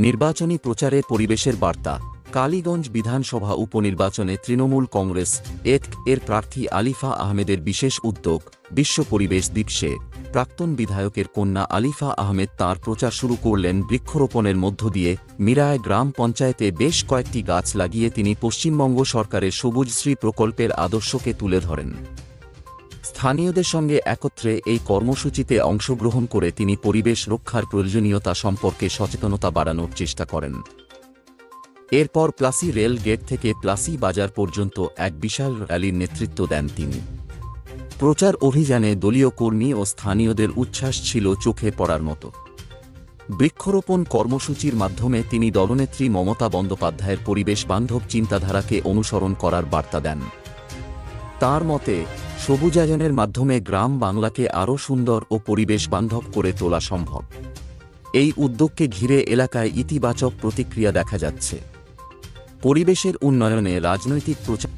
নির্বাচনী প্রচারে পরিবেশের বার্তা। কালীগঞ্জ বিধানসভা উপনির্বাচনে তৃণমূল কংগ্রেস এর প্রার্থী আলিফা আহমেদের বিশেষ উদ্যোগ। বিশ্ব পরিবেশ দিবসে প্রাক্তন বিধায়কের কন্যা আলিফা আহমেদ তাঁর প্রচার শুরু করলেন বৃক্ষরোপণের মধ্য দিয়ে। মিরায় গ্রাম পঞ্চায়েতে বেশ কয়েকটি গাছ লাগিয়ে তিনি পশ্চিমবঙ্গ সরকারের সবুজশ্রী প্রকল্পের আদর্শকে তুলে ধরেন। স্থানীয়দের সঙ্গে একত্রে এই কর্মসূচিতে অংশগ্রহণ করে তিনি পরিবেশ রক্ষার প্রয়োজনীয়তা সম্পর্কে সচেতনতা বাড়ানোর চেষ্টা করেন। এরপর প্লাসি রেল গেট থেকে প্লাসি বাজার পর্যন্ত এক বিশাল র্যালির নেতৃত্ব দেন তিনি। প্রচার অভিযানে দলীয় কর্মী ও স্থানীয়দের উচ্ছ্বাস ছিল চোখে পড়ার মতো। বৃক্ষরোপণ কর্মসূচির মাধ্যমে তিনি দলনেত্রী মমতা বন্দ্যোপাধ্যায়ের পরিবেশ বান্ধব চিন্তাধারাকে অনুসরণ করার বার্তা দেন। তাঁর মতে, সবুজায়নের মাধ্যমে গ্রাম বাংলাকে আরও সুন্দর ও পরিবেশ বান্ধব করে তোলা সম্ভব। এই উদ্যোগকে ঘিরে এলাকায় ইতিবাচক প্রতিক্রিয়া দেখা যাচ্ছে। পরিবেশের উন্নয়নে রাজনৈতিক প্রচার